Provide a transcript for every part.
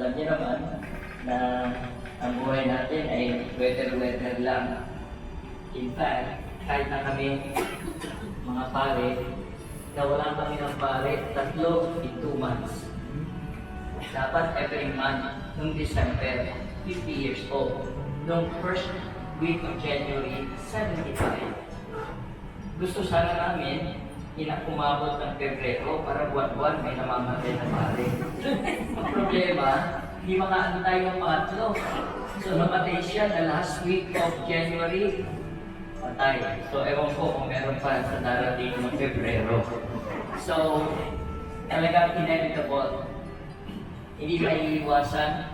alam niyo naman na ang buhay natin ay weather lang. In fact, kahit na kami mga pare, nawalan kami ng pare, 3 in 2 months. Dapat every month, noong December, 50 years old. Noong first week of January, 75. Gusto sana namin, umabot ng Pebrero para buwan-buwan may namamatay na pare. Ang problema, hindi makaano tayo ng pangatlo. So namatay siya na last week of January, patay. So ewan ko kung meron pa sa darating ng Pebrero. So, talagang inevitable. Hindi maiiwasan.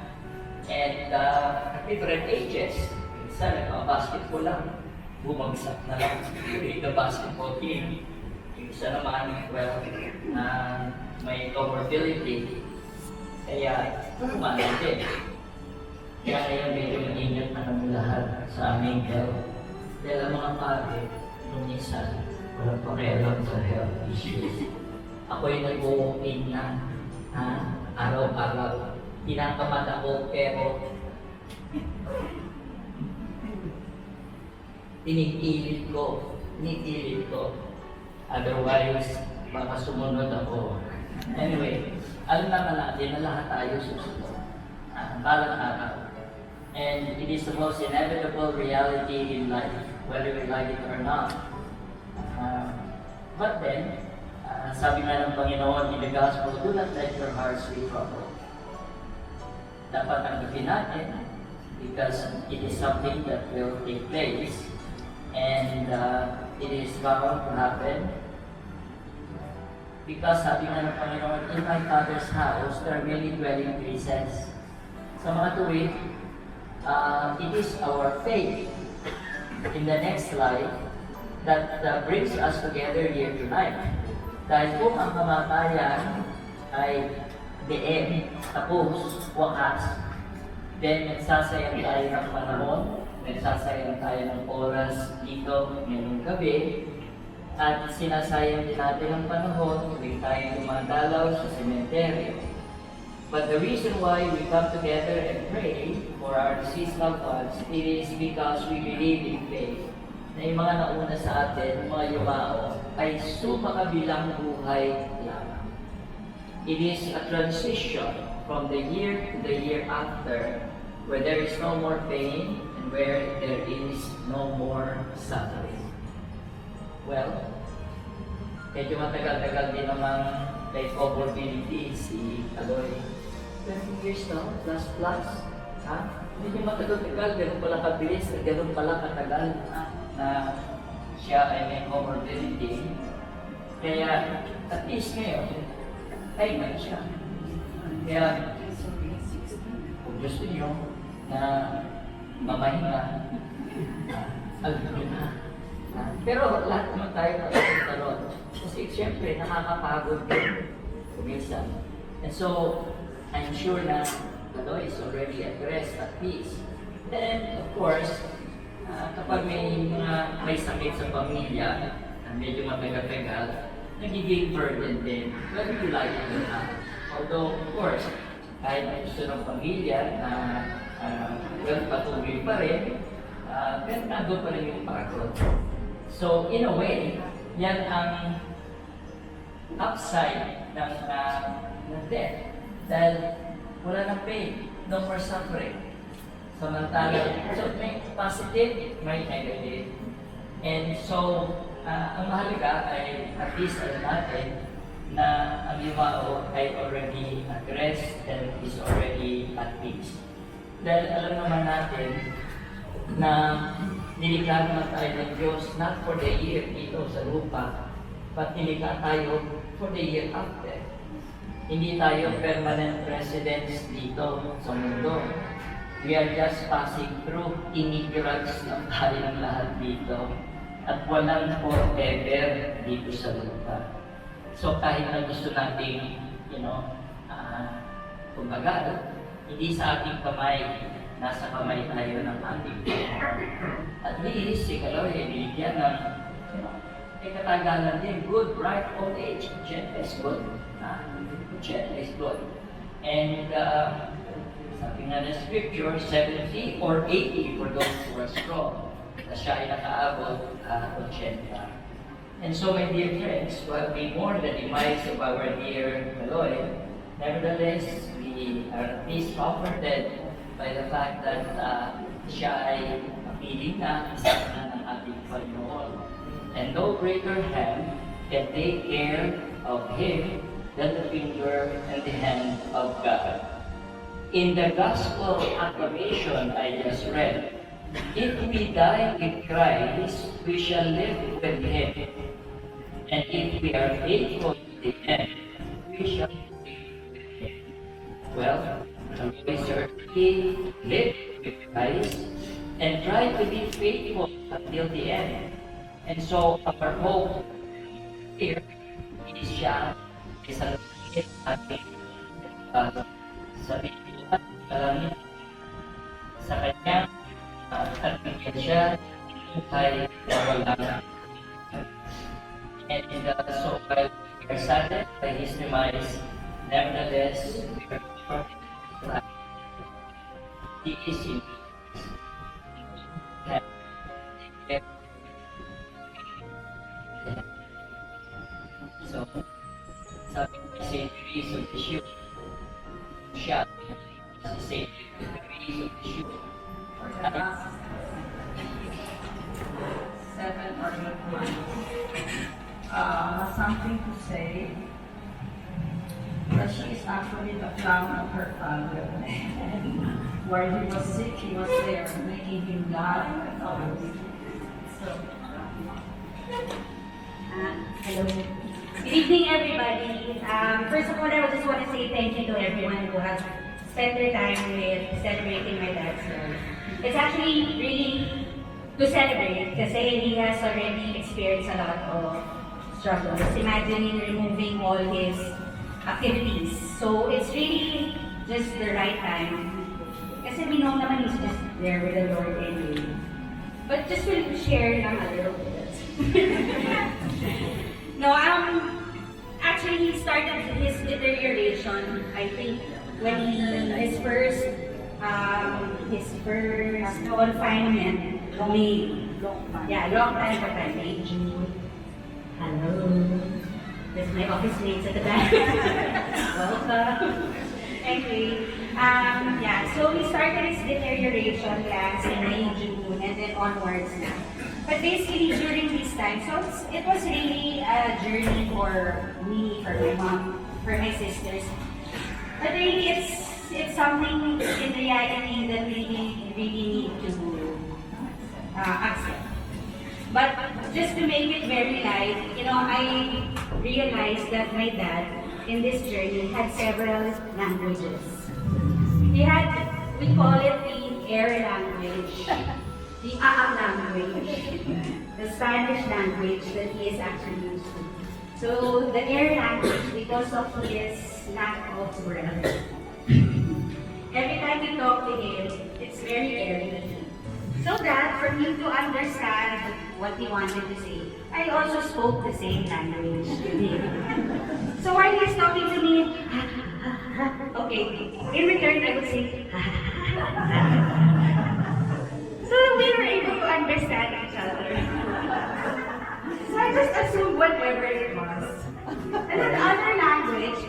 And at different ages, minsan nagpa-basketball lang, bumagsak na lang the basketball team. Yung isa naman, well, may comorbidity. Kaya, kumanan din. Kaya ngayon medyo maingat na ng lahat sa aming health. Dahil ang mga pare, nung minsan, walang pakialam sa health issues. Ako'y nag-o-open na, araw-araw. Tinatamad ako, pero tinipilit ko. Otherwise, baka sumunod ako. Anyway, alam naman natin na lahat tayo susunod. Balang araw. And it is the most inevitable reality in life, whether we like it or not. But then, sabi nga ng Panginoon in the Gospel, do not let your hearts be troubled. Dapat tanggapin natin because it is something that will take place and it is bound to happen. Because sabi nga ng Panginoon, in my Father's house, there are many dwelling places. Sa mga tuwid, it is our faith in the next life that brings us together here tonight. Dahil kung ang kamatayan ay the end, tapos, wakas, then nagsasayang tayo ng panahon, nagsasayang tayo ng oras dito ngayong gabi, at sinasayang din natin ang panahon tuwing tayo dumadalaw sa sementeryo. But the reason why we come together and pray for our deceased loved ones, it is because we believe in faith. Na yung mga nauna sa atin, mga yumao, ay sumakabilang buhay lamang. It is a transition from the year to the year after, where there is no more pain and where there is no more suffering. Well, medyo matagal-tagal din naman may comorbidity si Aloy. 20 years now, plus. Medyo matagal-tagal, ganun pala kabilis, ganun pala katagal na siya ay may comorbidity. Kaya, at least ngayon, ay na siya. Kaya, kung gusto niyo na mamahinga, alam niyo na. Pero lahat naman tayo nakapunta ron. Kasi siyempre, nakakapagod din kuminsan. And so, I'm sure na Aloy is already at rest, at peace. And of course, kapag may sakit sa pamilya, medyo matagal-tagal, nagiging burden din, whether you like it or not. Although, of course, kahit gusto ng pamilya na patuloy pa rin, pero nandun pa rin yung pagod. So, in a way, yan ang upside ng death. Dahil wala ng pain, no more suffering. Samantala, so may positive, may negative. And so, ang mahalaga ay at least alam natin na ang yumao ay already at rest and is already at peace. Dahil alam naman natin na nilikha naman tayo ng Diyos not for the year dito sa lupa, but nilikha tayo for the year after. Hindi tayo permanent residents dito sa mundo. We are just passing through. Immigrants lang tayo ng lahat dito. At walang forever dito sa lupa. So kahit na gusto nating, kumbaga, hindi sa ating kamay, nasa kamay tayo ng ating at least, si Kaloy ay binigyan ng, katagalan din, good, bright old age. Jet is good. Jet is good. And Sabi nga ng scripture, 70 or 80 for those who are strong. Na siya ay nakaabot 80. And so, my dear friends, while we mourn the demise of our dear Kaloy, nevertheless, we are at least comforted by the fact that siya ay piling na isa na ng ating Panginoon. And no greater hand can take care of him than the finger and the hand of God. In the Gospel acclamation I just read, if we die with Christ, we shall live with him. And if we are faithful to the end, we shall live with him. Well, we certainly live with Christ and try to be faithful until the end. And so, our hope here is siya isang ating sabihin sa kanyang at siya ay nawala. And so, while we are saddened by his demise, nevertheless, we are confident that he is in So, sabi ni St. Therese of Lisieux, siya, si St. Therese of Lisieux, seven or eight months. Something to say, but she is actually the crown of her father. Where he was sick, he was there, making him laugh and all. So, hello. Good evening, everybody. First of all, I just want to say thank you to everyone who has spent their time with celebrating my dad's life. It's actually really to celebrate kasi he has already experienced a lot of struggles. Imagine removing all his activities. So it's really just the right time. Kasi we know naman he's just there with the Lord anyway. But just to share lang a little bit. No, actually he started his deterioration, I think, when his first confinement, long time ago, May, June. Hello. There's my office mates at the back. Welcome. Anyway, so he started his deterioration last in May, June, and then onwards na. But basically, during this time, so it was really a journey for me, for my mom, for my sisters. But really, it's something in reality that we really need to accept. But just to make it very light, I realized that my dad, in this journey, had several languages. He had, we call it the air language. The language, the Spanish language that he is actually used to. So the air language, because of his lack of breath, every time we talk to him, it's very airy. So that for him to understand what he wanted to say, I also spoke the same language to him. So while he's talking to me, okay, in return I would say, so we were able to understand each other. So I just assumed whatever it was. And then the other language,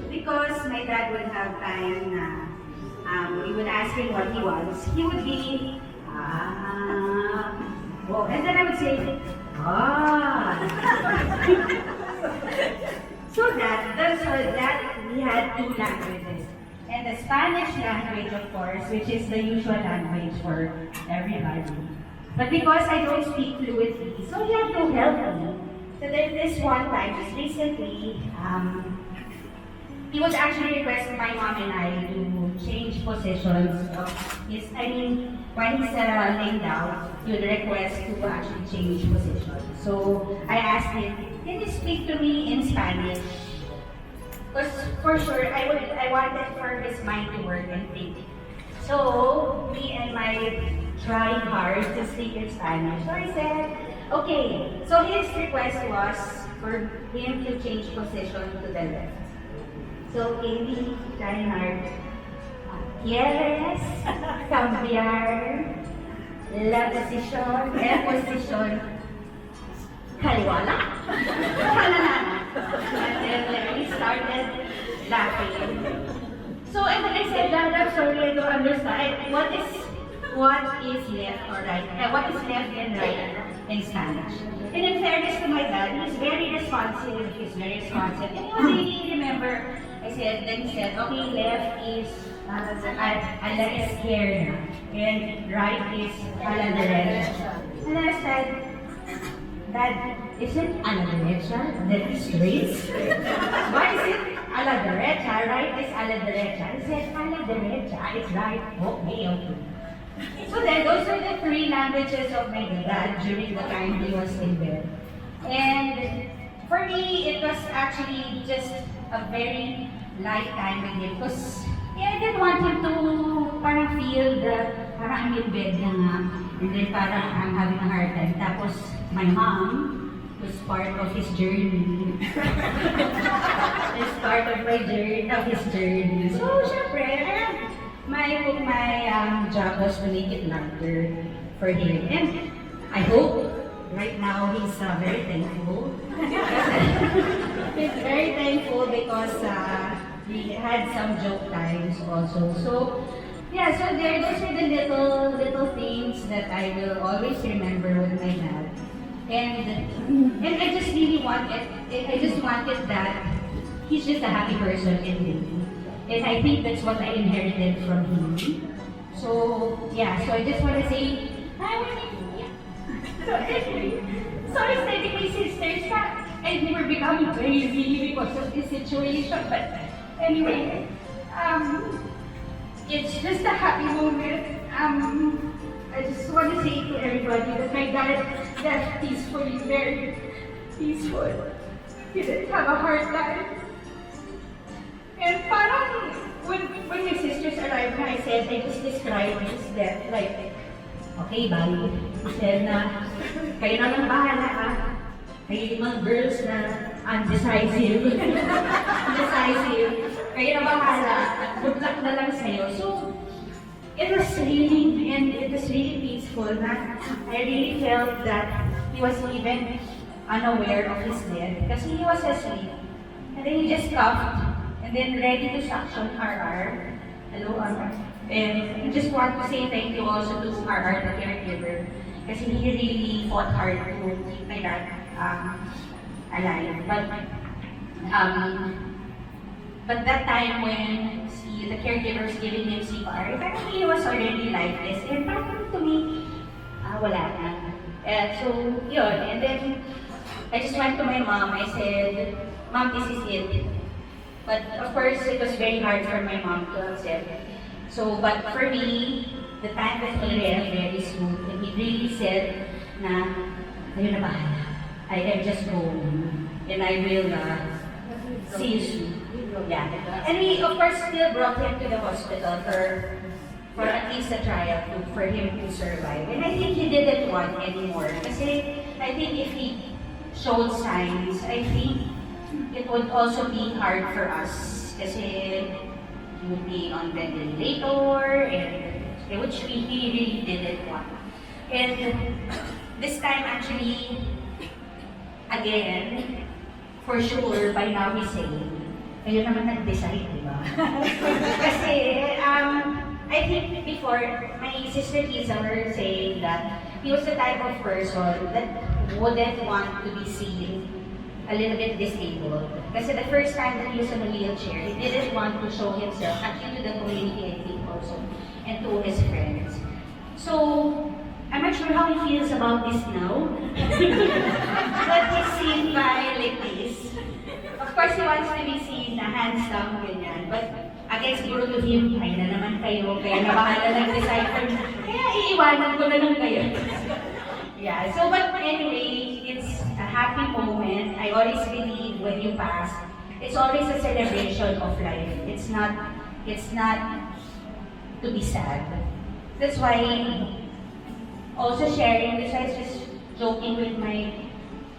because my dad would have time we would ask him what he wants. He would be, and then I would say, So that we had two languages. And the Spanish language, of course, which is the usual language for everybody. But because I don't speak fluently, so he had to help me. So there's this one time, just recently, he was actually requesting my mom and I to change positions of when he's laying down, he would request to actually change positions. So I asked him, can you speak to me in Spanish? Because for sure, I wanted for his mind to work and think. So, me and my trying hard to speak in Spanish. So I said, okay. So his request was for him to change position to the left. So Amy, trying hard, quieres cambiar la posición, el posición kaliwala? And then we started laughing. So, and then I said, Dad, I'm sorry, I don't understand. What is left or right? What is left and right in Spanish? And in fairness to my dad, he's very responsive. And he was really remember, then he said, okay, left is a la izquierda, and right is a la derecha. And I said, Dad, isn't a la derecha that is straight? Why is it a la derecha? Right is a la derecha. He said, a la derecha is right. Okay. So then, those are the three languages of my dad during the time he was in bed. And for me, it was actually just a very light time with him because I didn't want him to parang feel that parang I'm in bed na nga and then parang I'm having a hard time. Tapos my mom was part of his journey. Is part of his journey. So, syempre, my job was to make it lighter for him. And I hope right now he's very thankful. He's very thankful because we had some joke times also. So, yeah, so those are the little things that I will always remember with my dad. And I just really wanted that he's just a happy person in me. And I think that's what I inherited from him. So, yeah, so I just want to say, so I was telling my sisters that I were becoming crazy because of this situation. But anyway, it's just a happy moment. I just want to say to everybody that my dad left peacefully, very peaceful. He didn't have a hard life. And parang when my sisters arrived, I said, I just described his death like, okay, bye. He said na, kayo na lang bahala ha. Kayo mga girls na undecisive. Kayo na bahala. Good luck na lang sa'yo. So, it was really peaceful na I really felt that he was even unaware of his death kasi he was asleep. And then he just coughed and then ready to suction RR. Hello, RR. And I just want to say thank you also to RR, the caregiver, kasi he really fought hard to keep my dad alive. But that time when the caregiver was giving him CPR, parang he was already lifeless. And parang to me, wala na. So, yun. And then, I just went to my mom. I said, Mom, this is it. But of course, it was very hard for my mom to accept. So, but for me, the time that he left very smooth. And he really said na, ayun na bahala. I am just going. And I will see you soon. Yeah. And we, of course, still brought him to the hospital for at least a trial for him to survive. And I think he didn't want anymore. Kasi I think if he showed signs, I think it would also be hard for us. Kasi he would be on ventilator, and which he really didn't want. And this time actually, again, for sure, by now he's saying, kayo naman nag-decide, di ba? Kasi, I think before, my sister Lisa were saying that he was the type of person that wouldn't want to be seen a little bit disabled. Kasi the first time that he was in a wheelchair, he didn't want to show himself, actually to the community, I think also, and to his friends. So, I'm not sure how he feels about this now. But he's seen by like this. Of course, he wants to be seen na handsome, ganyan. But again, siguro to him, ay na naman kayo, kaya na bahala nag-decipher. Kaya iiwanan ko na lang kayo. Yeah, so but anyway, it's a happy moment. I always believe when you pass, it's always a celebration of life. It's not to be sad. That's why also sharing this, I was just joking with my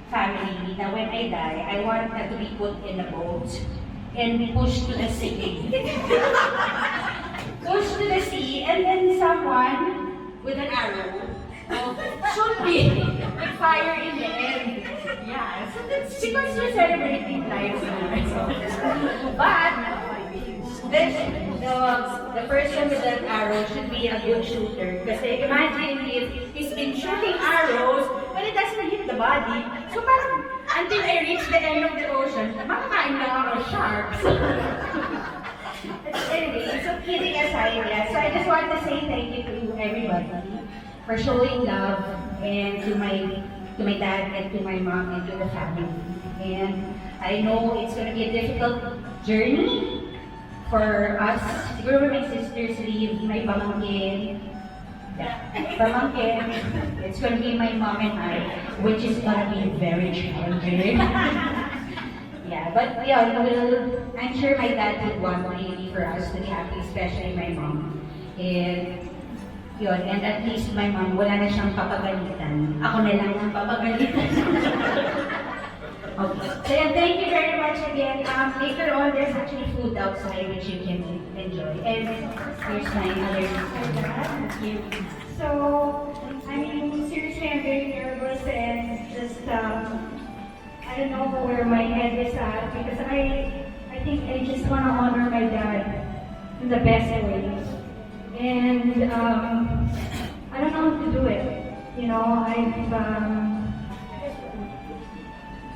family that when I die, I want that to be put in a boat and pushed to the sea. goes to the sea, and then someone with an arrow shoot me with fire in the end. Yeah, so that's because we're celebrating life. But the person with that arrow should be a good shooter. Kasi imagine if he's been shooting arrows, but it doesn't hit the body. So parang until I reach the end of the ocean, makakain lang ako ng sharks. Anyway, so kidding aside, yeah. So I just want to say thank you to everybody for showing love and to my dad and to my mom and to the family. And I know it's gonna be a difficult journey for us. Siguro my sisters leave, my pamangkin. Yeah, pamangkin. It's gonna be my mom and I, which is gonna be very challenging. Yeah, but yeah, I'm sure my dad would want really for us to be happy, especially my mom. And yun, and at least my mom, wala na siyang papagalitan. Ako na lang ang papagalitan. Okay. So yeah, thank you very much again. Later on, there's actually food outside which you can enjoy. And here's my other Thank you. So, I mean, seriously, I'm very nervous and just, I don't know where my head is at because I think I just want to honor my dad in the best way. And I don't know how to do it. You know,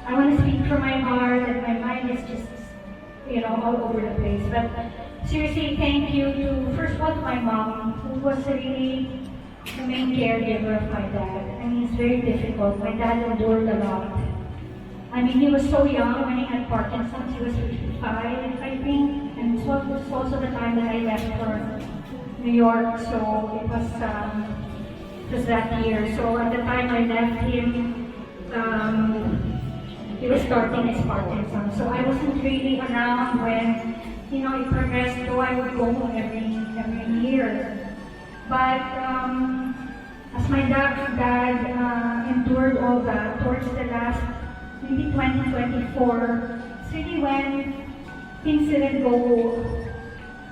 I want to speak from my heart and my mind is just, you know, all over the place. But seriously, thank you to, first of all, to my mom, who was really the main caregiver of my dad. I mean, it's very difficult. My dad endured a lot. I mean, he was so young when he had Parkinson's. He was 55, I think. And so it was also the time that I left for New York. So it was that year. So at the time I left him, he was starting his Parkinson's. So I wasn't really around when, you know, it progressed, though I would go every year. But as my dad endured all that, towards the last, maybe 2024, it's really when things didn't go,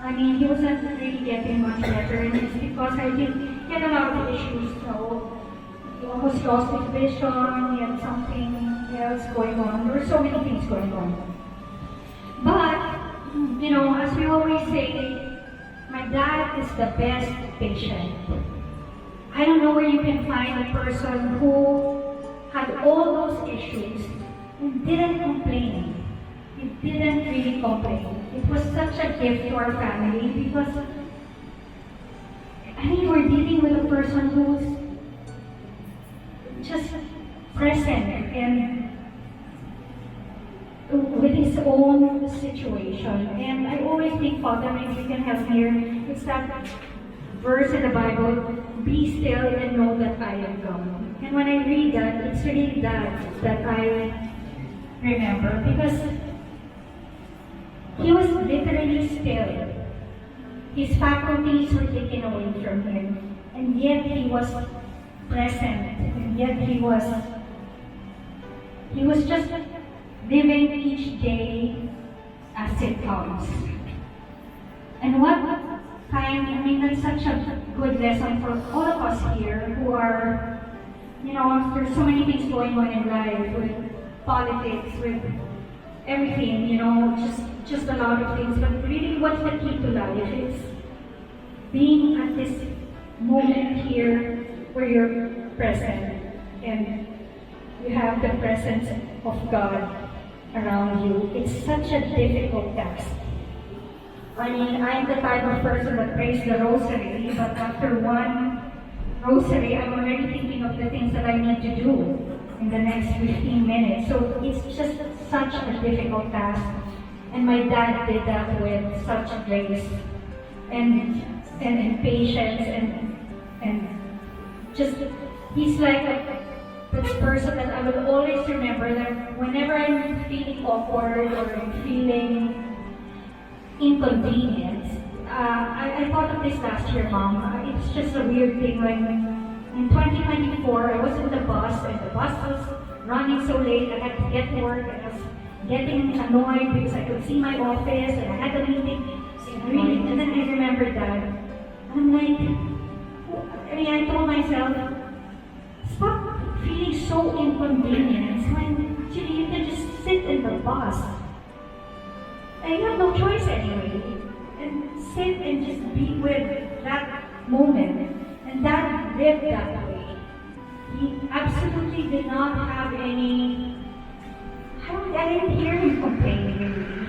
I mean, he wasn't really getting much better, and it's because I think he had a lot of issues. So he almost lost his vision, he had something else going on. There were so many things going on. But, you know, as we always say, my dad is the best patient. I don't know where you can find a person who had all those issues and didn't complain. He didn't really complain. It was such a gift to our family because, I mean, we're dealing with a person who's just present and with his own situation. And I always think, Father, maybe you can help here. It's that verse in the Bible, be still and know that I am God. And when I read that, it's really that I remember, because he was literally still. His faculties were taken away from him, and yet he was present, and yet he was just living each day as it comes. And what kind, I mean, that's such a good lesson for all of us here who are, you know, there's so many things going on in life, with politics, with everything, you know, just a lot of things. But really, what's the key to life? It's being at this moment here where you're present and you have the presence of God around you. It's such a difficult task. I mean, I'm the type of person that prays the rosary, but after one rosary, I'm already thinking of the things that I need to do in the next 15 minutes. So it's just such a difficult task. And my dad did that with such grace and patience and just, he's like this person that I will always remember, that whenever I'm feeling awkward or I'm feeling inconvenienced, I thought of this last year, Mom. It's just a weird thing when in 2024 I was in the bus and the bus was running so late. I had to get to work and I was getting annoyed because I could see my office and I had a meeting Really. And then I remember that. I'm like, I told myself, stop feeling so inconvenienced when actually you can just sit in the bus. And you have no choice anyway. And sit and just be with that moment. And Dad lived that way. He absolutely did not have any. I didn't hear him complain really.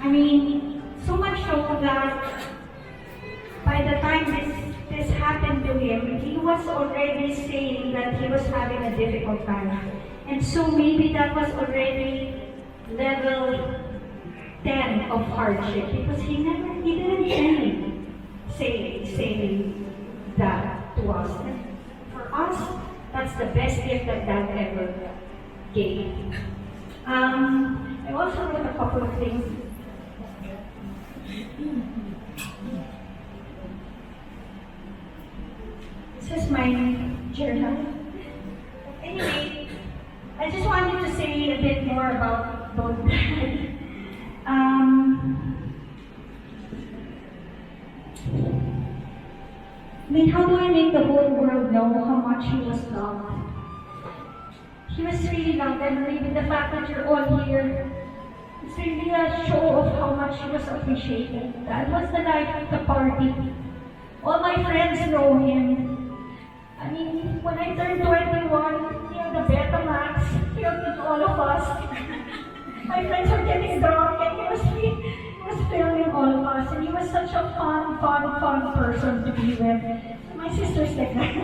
I mean, so much so that by the time this happened to him, he was already saying that he was having a difficult time. And so maybe that was already level 10 of hardship because he didn't really say that to us. And for us, that's the best gift that Dad ever gave. I also wrote a couple of things. This is my journal. Anyway, I just wanted to say a bit more about both. I mean, how do I make the whole world know how much he was loved? He was really loved, and maybe the fact that you're all here, it's really a show of how much he was appreciated. That was the night of the party. All my friends know him. I mean, when I turned 21, he had the Betamax, he was all of us. My friends were getting drunk, and he was filming all of us, and he was such a fun person to be with. My sister's like that.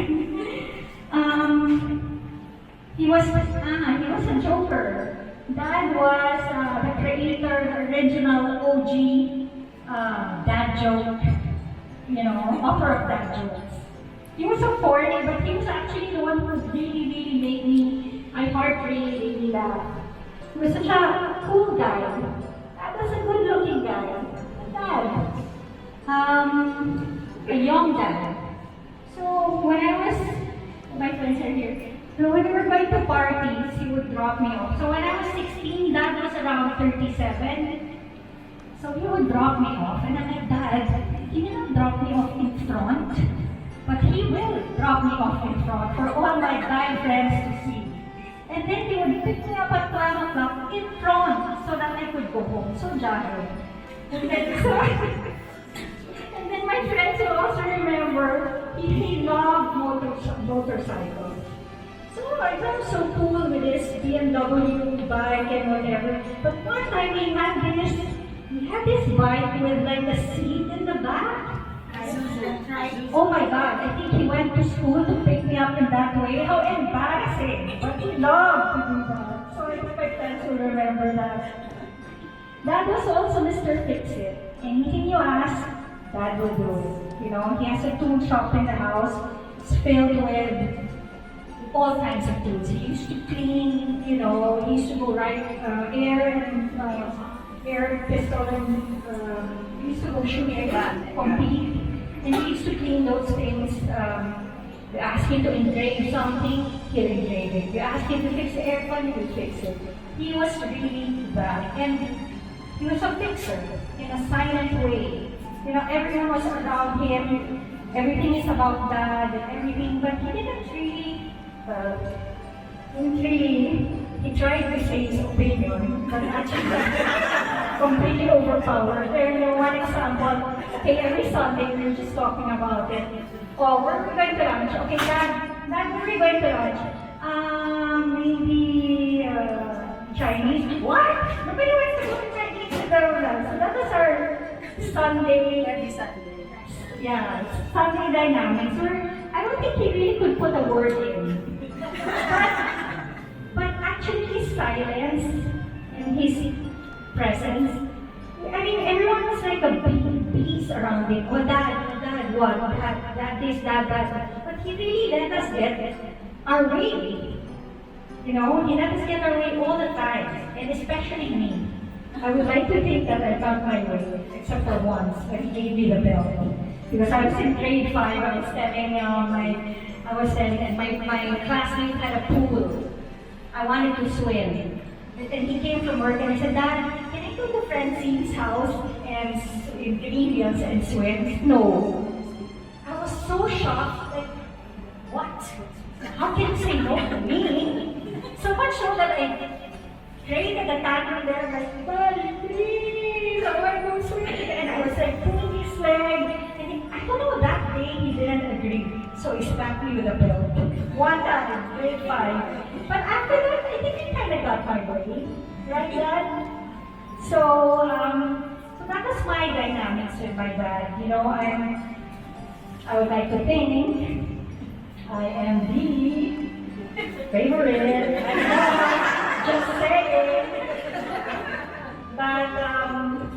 He was a joker. Dad was the creator, the original OG dad joke, author of dad jokes. He was so corny, but he was actually the one who really made my heart really laugh. He was such a cool guy. That was a good-looking guy. Dad. A young dad. So when my friends are here. So when we were going to parties, he would drop me off. So when I was 16, Dad was around 37. So he would drop me off, and I'm like, Dad, he didn't drop me off in front, but he will drop me off in front for all my guy friends to see. And then he would pick me up at 12 o'clock in front so that I could go home. So jolly. And then my friends will also remember he loved motorcycles. So I thought so cool with this BMW bike and whatever. But one time he had this bike with like a seat in the back. Oh my God, I think he went to school to pick me up in that way. How embarrassing. But he loved to do that. So I hope my friends will remember that. Dad was also Mr. Fix-It. Anything you ask, Dad will do. He has a tool shop in the house. It's filled with all kinds of tools. He used to clean, he used to go ride air pistol and he used to go shooting compete. And he used to clean those things. You ask him to engrave something, he'll engrave it. You ask him to fix the aircon, he'll fix it. He was really that. And he was a fixer in a silent way. Everyone was around him. Everything is about Dad and everything, but he didn't really, he tried to say his opinion, but actually completely overpowered. There's one example. Okay, every Sunday we were just talking about it. Oh, where are we going to lunch? Okay, Dad, where are we going to lunch? Maybe Chinese. What? Nobody wants to go to Chinese with us. So that was our Sunday. Every Sunday. Yeah, Sunday dynamics. I don't think he really could put a word in. But actually his silence and his presence, I mean, everyone was like a big piece around him. Oh, Dad, what? Dad, this, that. But he really let us get our way. He let us get our way all the time, and especially me. I would like to think that I got my way, except for once when he gave me the belt. Because I was in grade 5, I was telling and my classmate had a pool. I wanted to swim. And he came from work and I said, Dad, can I go to Francine's house and ingredients and sweat. No. I was so shocked, like, what? How can you say no to me? So much so that I created a tantrum there, like, Daddy, please, I want to go swimming. And I was like pulling his leg. And I don't know, that day he didn't agree. So he slapped me with a belt. One time, grade 5. But after that, I think I kind of got my way. Right, Dad? So that was my dynamics with my dad. You know, I would like to think I am the favorite. I know, just saying. But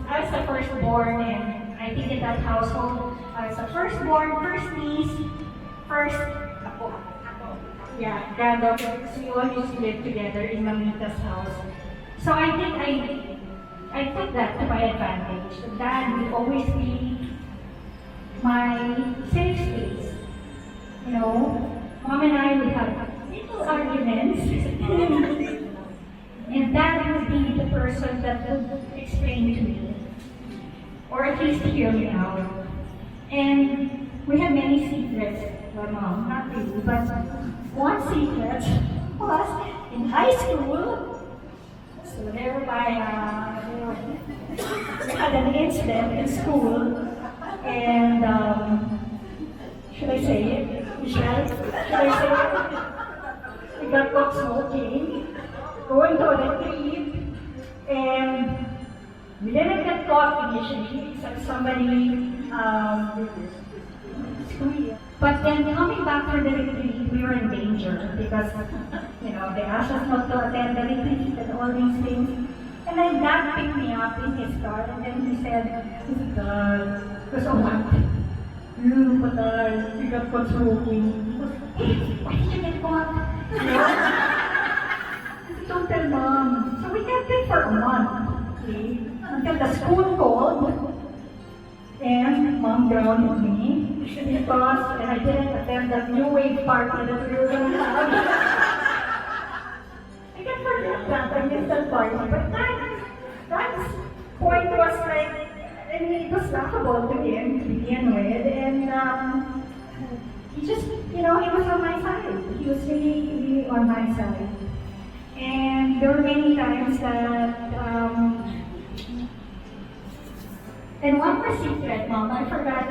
I was the firstborn, and I think in that household, I was the firstborn, first niece, first ako. Yeah, granddaughter. We all used to live together in Mamita's house. So I think I took that to my advantage. Dad would always be my safe space. You know, Mom and I would have little arguments. And Dad would be the person that would explain to me. Or at least hear me out. And we had many secrets. Well, Mom, not really, but one secret was in high school. So there we had an incident in school, and should I say it, Michelle? Should I say it? We got caught smoking, going to a retreat, and we didn't get caught initially, so somebody but then coming back from the retreat, we were in danger because, you know, they asked us not to attend the retreat and all these things. And then Dad picked me up in his car and then he said, Dad, because of what? You, Patay, you got caught smoking. He goes, hey, why did you get caught? You know? I said, don't tell Mom. So we kept it for a month, okay? Until the school called. And Mom grounded me because I didn't attend the New Wave party that we were going to have. I can forget that, I missed that party. But that point was like, I mean, it was laughable to him to begin with. And he just, you know, he was on my side. He was really, really on my side. And there were many times that, and one more secret, Mom, I forgot.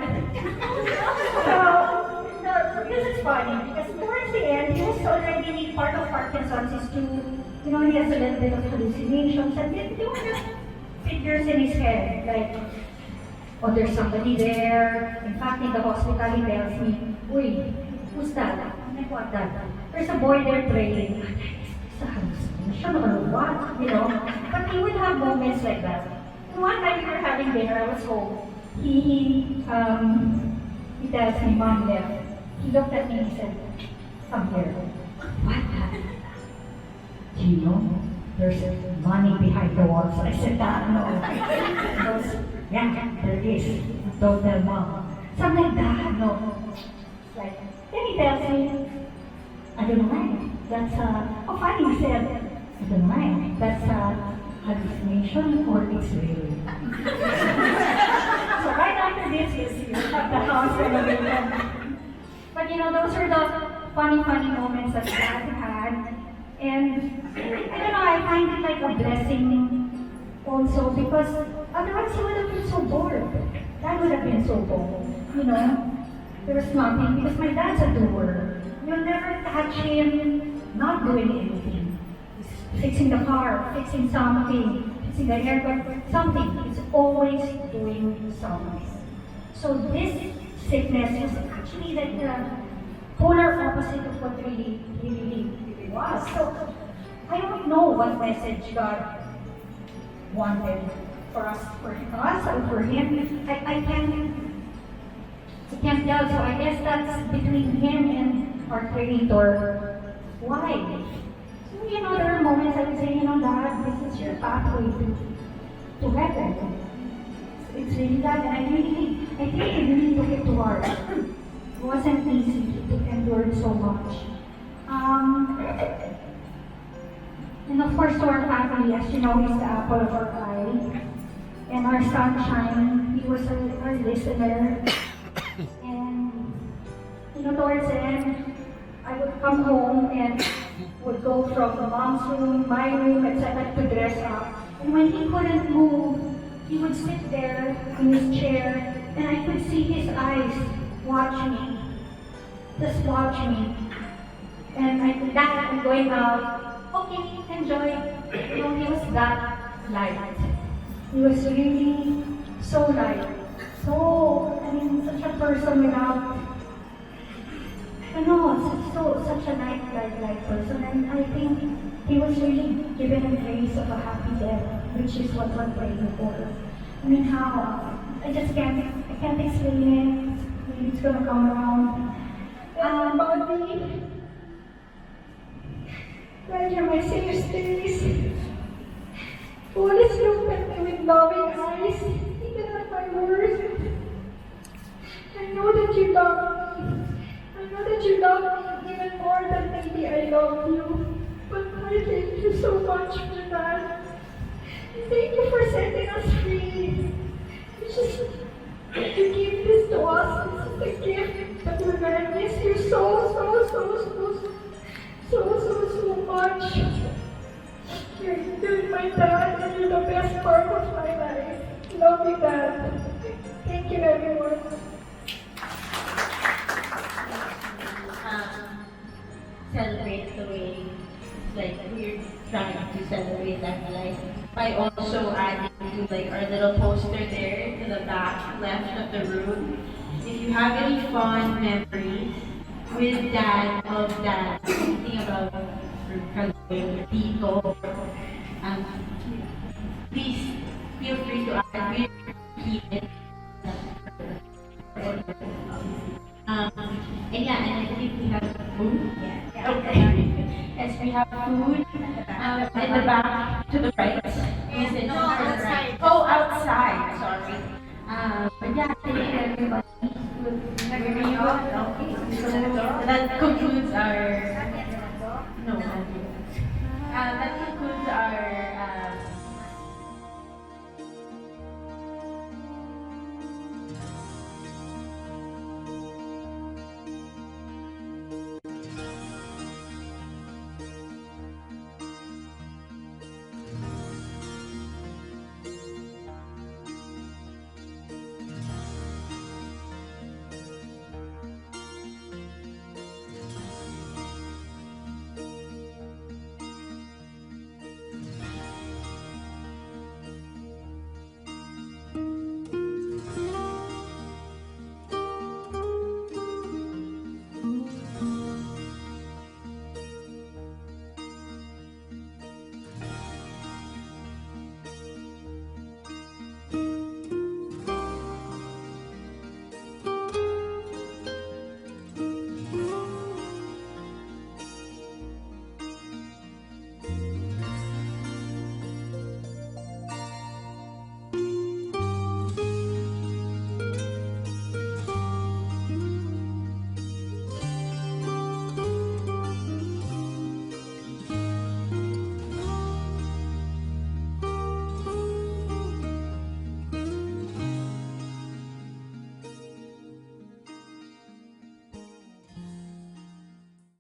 So, this is funny, because towards the end, he was already part of Parkinson's, is to, you know, he has a little bit of hallucinations, and then there were figures in his head, like, oh, there's somebody there. In fact, in the hospital, he tells me, uy, who's that? I'm like, what that? There's a boy there praying. It's a hallucination or what, you know? But he would have moments like that. One time we were having dinner, I was home. He tells me, Mom left. He looked at me and he said, come here. What happened? Do you know there's money behind the walls? I said, Dad, no. He goes, yeah, there is. Don't tell Mom. So I'm like, Dad, no. Like, then he tells me, I don't know why. That's oh, funny, he said, I don't know why. That's hallucination or it's real. So right after this is you have the house renovation. But you know, those are the funny moments that Dad had. And I don't know, I find it like a blessing also because otherwise he would have been so bored. Dad would have been so bored. You know, there was nothing because my dad's a doer. You'll never catch him not doing anything. Fixing the car, fixing something, fixing the aircon, something. He's always doing something. So this sickness was actually like the polar opposite of what really was. So I don't know what message God wanted for us or for him. I can't tell. So I guess that's between him and our Creator. Why? You know, there are moments I would say, you know, Dad, this is your pathway to heaven. It's really that, and I think I really took it to heart. It wasn't easy to endure so much. And of course, to our family, as you know, he's the apple of our eye. And our sunshine, was our listener. And, towards the end, I would come home and would go from the mom's room, my room, etc. to dress up. And when he couldn't move, he would sit there in his chair, and I could see his eyes watch me, just watch me. And I'm going out, okay, enjoy. He was that light. He was really so light. Such a person without, such a light person. And I think he was really given a grace of a happy death, which is what we're praying for. How? I can't explain it. Maybe it's gonna come around. Bobby, when you're my safe space, always look at me with loving eyes, even at my worst. I know that you love me. I know that you love me even more than maybe I love you. But I thank you so much for that. Thank you for setting us free. You gave this to us. This is a gift that we're gonna miss you so much. You're my dad, and you're the best part of my life. Love you, Dad. Thank you, everyone. Celebrate the way we're trying to celebrate that life. I also added to our little poster there to the back left of the room. If you have any fond memories with Dad, of Dad, thinking about Tito, please feel free to add. We keep it. And I think we have food. Okay. Yes, we have food in the back to the right. No, outside. Oh, outside. Sorry. Thank you, everybody. Okay, so that concludes our